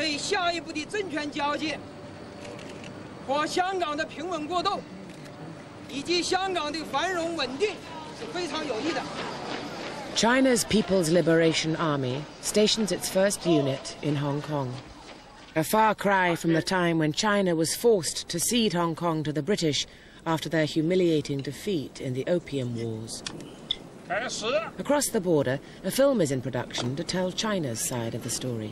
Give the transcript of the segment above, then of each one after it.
对下一步的政权交接和香港的平稳过渡，以及香港的繁荣稳定是非常有益的。 China's People's Liberation Army stations its first unit in Hong Kong. A far cry from the time when China was forced to cede Hong Kong to the British after their humiliating defeat in the Opium Wars. Across the border, a film is in production to tell China's side of the story.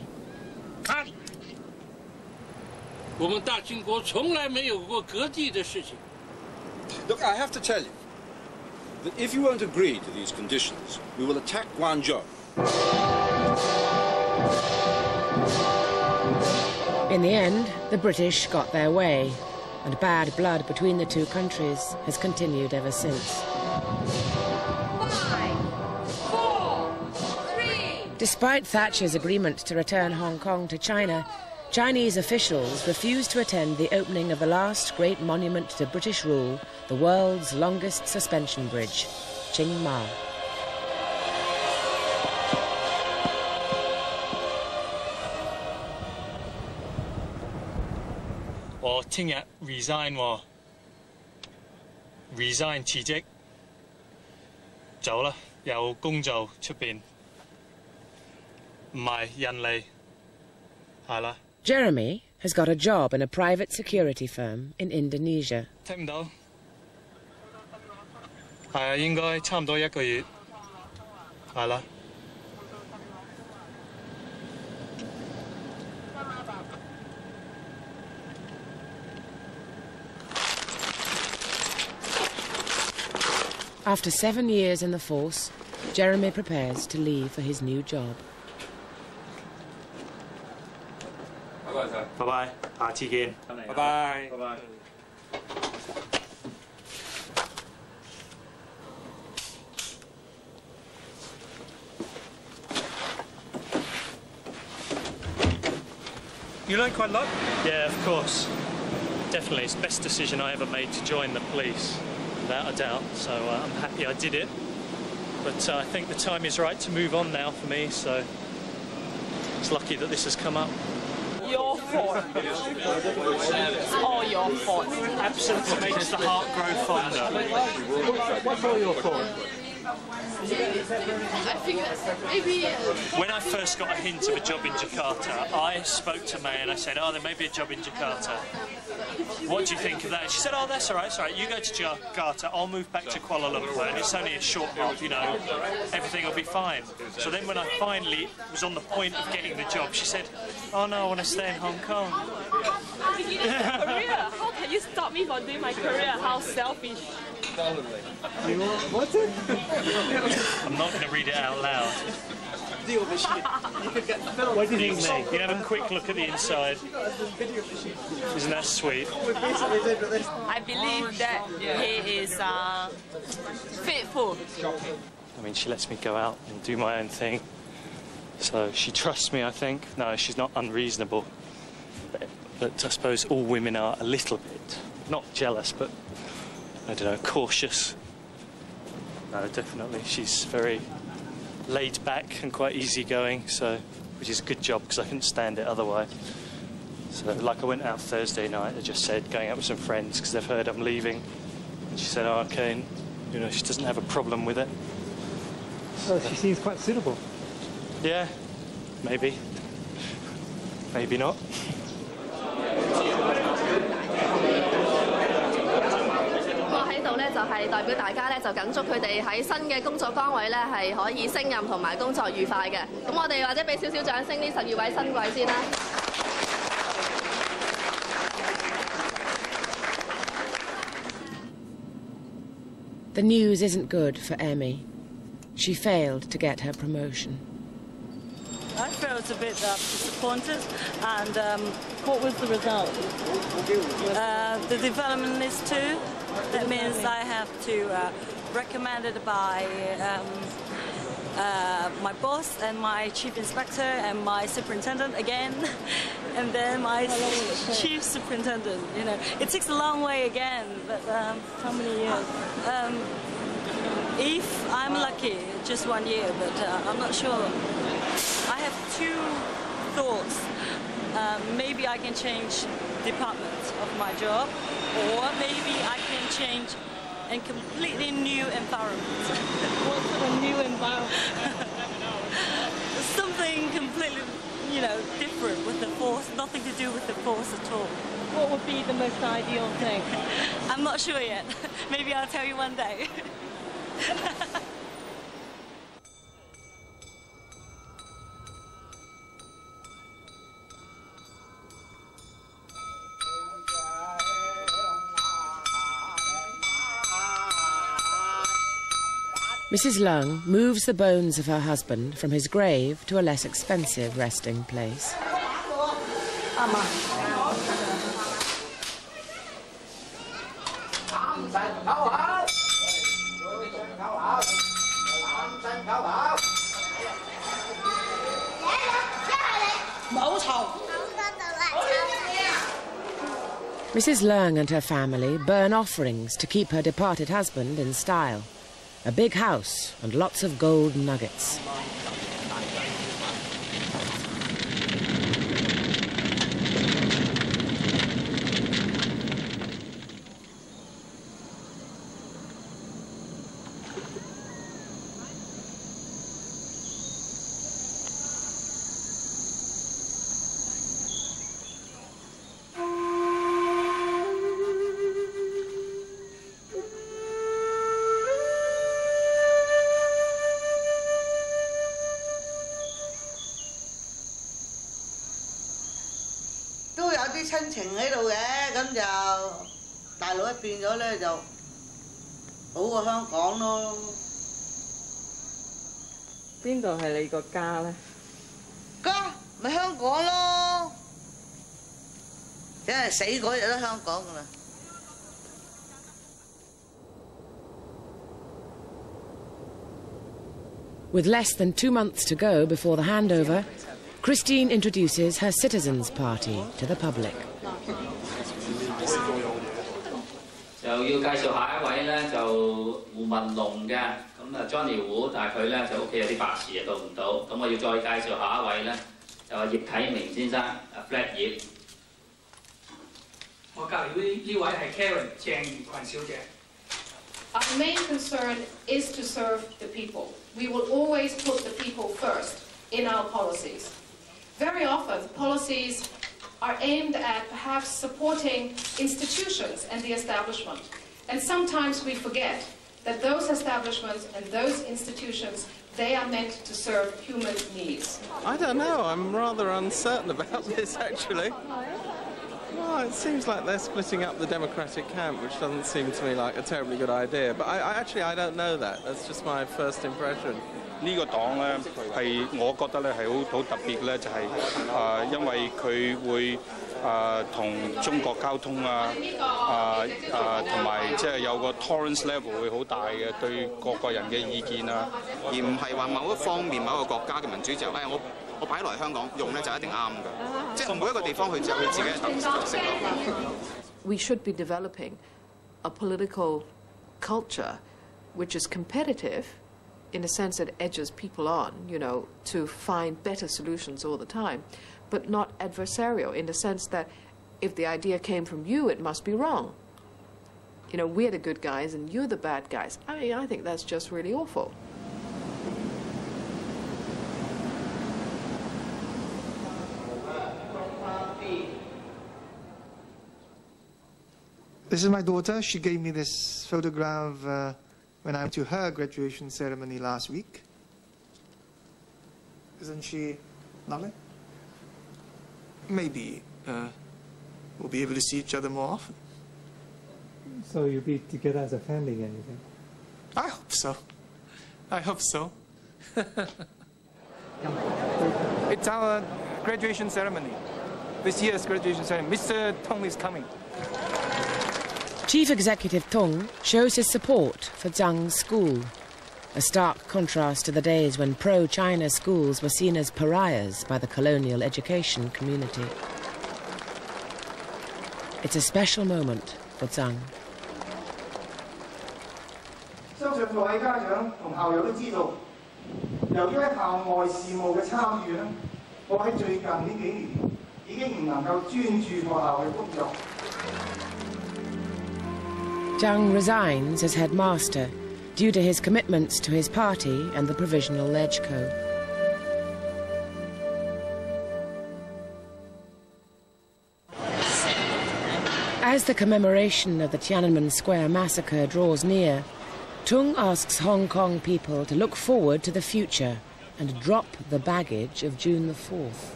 Look, I have to tell you that if you won't agree to these conditions, we will attack Jan-Jun. In the end, the British got their way, and bad blood between the two countries has continued ever since. 5, 4, 3. Despite Thatcher's agreement to return Hong Kong to China, Chinese officials refused to attend the opening of the last great monument to British rule, the world's longest suspension bridge, Qing Ma. 我聽日 resign 喎 ，resign 辭職，走啦，有工做出邊，唔係印尼，係啦。 Jeremy has got a job in a private security firm in Indonesia. 聽唔到？係啊，應該差唔多1個月，係啦。 After 7 years in the force, Jeremy prepares to leave for his new job. Bye bye，下次見。拜拜，拜拜。You learn quite a lot? Yeah, of course. Definitely, it's the best decision I ever made to join the police, without a doubt. So I'm happy I did it. But I think the time is right to move on now for me. So it's lucky that this has come up. Your fault. It's all your fault. Absence makes the heart grow fonder. What's all your fault? I think maybe... When I first got a hint of a job in Jakarta, I spoke to May and I said, oh, there may be a job in Jakarta. What do you think of that? She said, oh, that's all right, it's all right. You go to Jakarta, I'll move back to Kuala Lumpur, and it's only a short move, you know, everything will be fine. So then when I finally was on the point of getting the job, she said, oh, no, I want to stay in Hong Kong. Career? How can you stop me from doing my career? How selfish. What's it? I'm not going to read it out loud. What do you think, mate? You can have a quick look at the inside. Isn't that sweet? I believe that he is faithful. I mean, she lets me go out and do my own thing. So she trusts me, I think. No, she's not unreasonable. But I suppose all women are a little bit, not jealous, but, I don't know, cautious. No, definitely. She's very laid back and quite easygoing, so, which is a good job because I couldn't stand it otherwise. So, like, I went out Thursday night, I just said, going out with some friends because they've heard I'm leaving. And she said, oh, okay, and, you know, she doesn't have a problem with it. Oh, she seems quite suitable. Yeah, maybe. Maybe not. 就係代表大家咧，就緊祝佢哋喺新嘅工作崗位咧係可以升任同埋工作愉快嘅。咁我哋或者俾少少掌聲呢12位新貴先啦。The news isn't good for Emmy. She failed to get her promotion. I felt a bit disappointed, and what was the result? The development list 2. That means I have to recommend it by my boss and my chief inspector and my superintendent again, and then my chief superintendent. You know, it takes a long way again, but how many years? If I'm lucky, just 1 year, but I'm not sure. I have 2 thoughts. maybe I can change departments of my job, or maybe I can change a completely new environment. What sort of new environment? Something completely, different with the force, nothing to do with the force at all. What would be the most ideal thing? I'm not sure yet. Maybe I'll tell you one day. Mrs. Lung moves the bones of her husband from his grave to a less expensive resting place. Mrs. Lung and her family burn offerings to keep her departed husband in style. A big house and lots of gold nuggets. With less than 2 months to go before the handover, Christine introduces her Citizens' Party to the public. 就要介紹下一位咧，就胡文龍嘅，咁啊 Johnny 胡，但係佢咧就屋企有啲白事啊到唔到，咁我要再介紹下一位咧，就係葉啟明先生啊 Flat 葉。我隔離呢位係 Karen 鄭如群小姐。Our main concern is to serve the people. We will always put the people first in our policies. Very often, policies are aimed at perhaps supporting institutions and the establishment. And sometimes we forget that those establishments and those institutions, they are meant to serve human needs. I don't know, I'm rather uncertain about this actually. Well, it seems like they're splitting up the Democratic camp, which doesn't seem to me like a terribly good idea. But I don't know that. That's just my first impression. 呢個黨咧係我覺得咧係好特別咧，就係因為佢會同中國交通同埋即係有個 tolerance level 會好大嘅對各個人嘅意見啊，而唔係話某一方面某一個國家嘅民主自由，我擺落嚟香港用咧就一定啱嘅，即係每一個地方佢就有佢自己嘅特色咯。We should be developing a political culture which is competitive. In a sense that edges people on, to find better solutions all the time, but not adversarial, in the sense that if the idea came from you, it must be wrong. We're the good guys and you're the bad guys. I mean, I think that's just really awful. This is my daughter. She gave me this photograph when I went to her graduation ceremony last week. Isn't she lovely? Maybe we'll be able to see each other more often. So you'll be together as a family again, you think? I hope so. I hope so. It's our graduation ceremony. This year's graduation ceremony. Mr. Tong is coming. Chief Executive Tong shows his support for Zhang's school, a stark contrast to the days when pro-China schools were seen as pariahs by the colonial education community. It's a special moment for Zhang. 相信各位家長同校友都知道，由於喺校外事務嘅參與咧，我喺最近呢幾年已經經唔能夠專注學校嘅工作。 Zhang resigns as headmaster due to his commitments to his party and the Provisional Legco. As the commemoration of the Tiananmen Square massacre draws near, Tung asks Hong Kong people to look forward to the future and drop the baggage of June the 4th.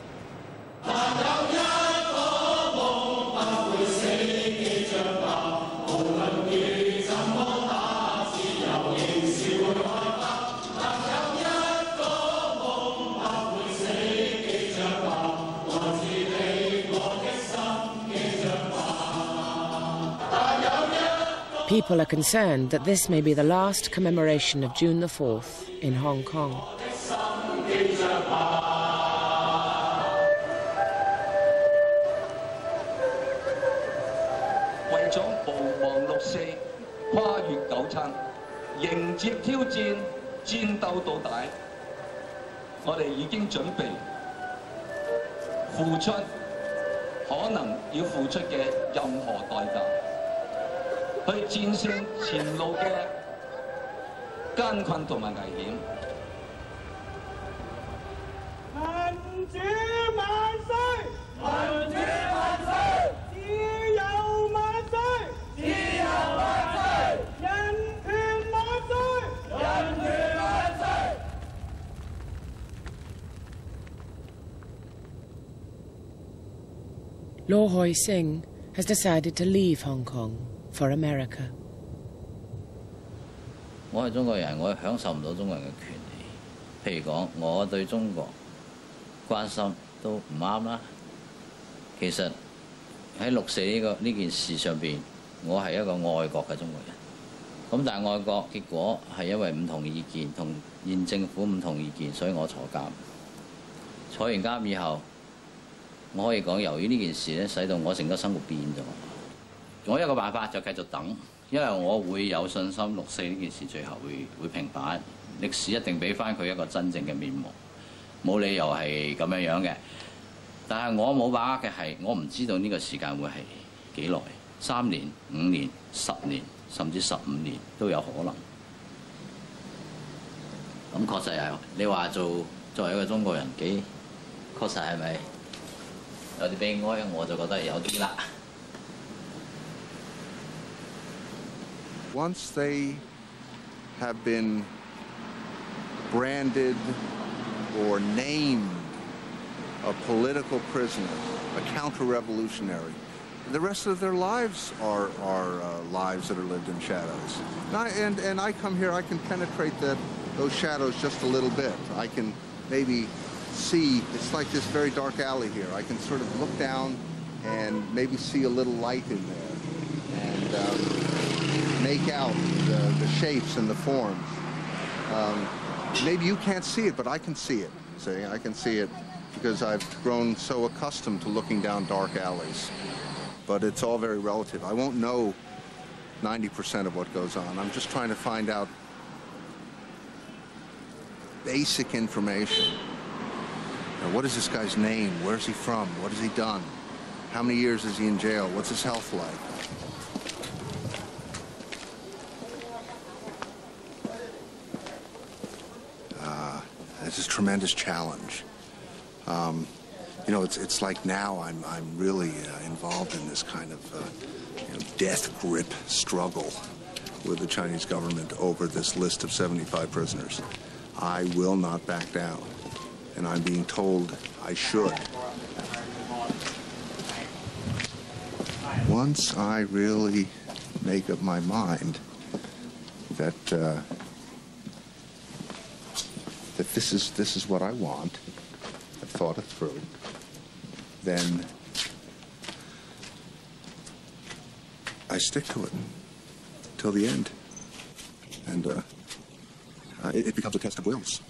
People are concerned that this may be the last commemoration of June the 4th in Hong Kong. 為咗無忘六四，跨越97，迎接挑戰，戰鬥到底，我哋已經準備付出可能要付出嘅任何代價。 去戰勝前路嘅艱困同埋危險。民主萬歲！民主萬歲！自由萬歲！自由萬歲！人權萬歲！人權萬歲！ Law Hoi Sing has decided to leave Hong Kong for America. 我係中國人，我享受唔到中國人嘅權利。譬如講，我對中國關心都唔啱啦。其實喺六四呢件事上邊，我係一個愛國嘅中國人。咁但係愛國結果係因為唔同意見，同現政府唔同意見，所以我坐監。坐完監以後，我可以講，由於呢件事咧，使到我成個生活變咗。 我一個辦法就繼續等，因為我會有信心六四呢件事最後會平反，歷史一定俾翻佢一個真正嘅面目，冇理由係咁樣嘅。但係我冇把握嘅係，我唔知道呢個時間會係幾耐，3年、5年、10年，甚至15年都有可能。咁確實係，你話作為一個中國人幾確實係咪有啲悲哀？我就覺得有啲啦。 Once they have been branded or named a political prisoner, a counter-revolutionary, the rest of their lives are lives that are lived in shadows. And I come here, I can penetrate those shadows just a little bit. I can maybe see, it's like this very dark alley here. I can sort of look down and maybe see a little light in there. And make out the shapes and the forms. Maybe you can't see it, but I can see it. See, I can see it because I've grown so accustomed to looking down dark alleys. But it's all very relative. I won't know 90% of what goes on. I'm just trying to find out basic information. Now, what is this guy's name? Where's he from? What has he done? How many years is he in jail? What's his health like? This is a tremendous challenge. You know, it's like now I'm really involved in this kind of death grip struggle with the Chinese government over this list of 75 prisoners. I will not back down, and I'm being told I should. Once I really make up my mind that this is what I want, I've thought it through, then I stick to it till the end. And it becomes a test of wills.